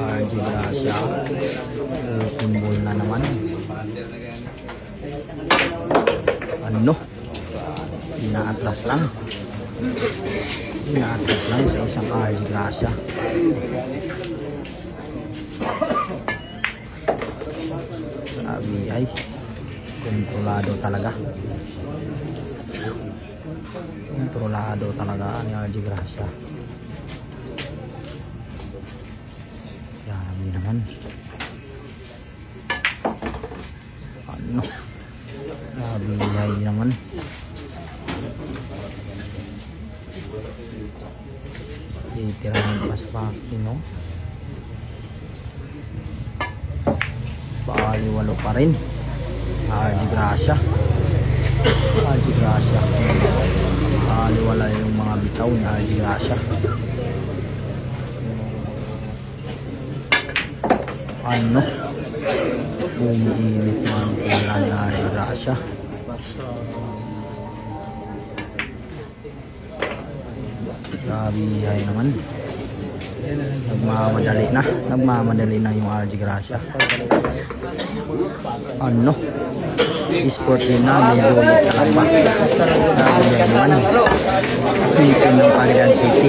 RJ Gracia. Pinball na naman. Ano? Inaatras lang. Inaatras lang sa isang RJ Gracia. Sabi ay kontrolado talaga. Kontrolado talaga ni RJ Gracia. Sabi naman. Ano? Sabi ay naman. Titirahan pa sa pakin, no? Baliwalo pa rin. RJ Gracia. RJ Gracia. Baliwala yung mga bitaw ni RJ Gracia. Ano? Umiinit na ang pula ni RJ Gracia. Grabe ay naman. Nagmamadali na yung RJ Gracia. Ano? Sport din na may bullet na lang ba? Grabe ay naman. Ipin ng Palidan City.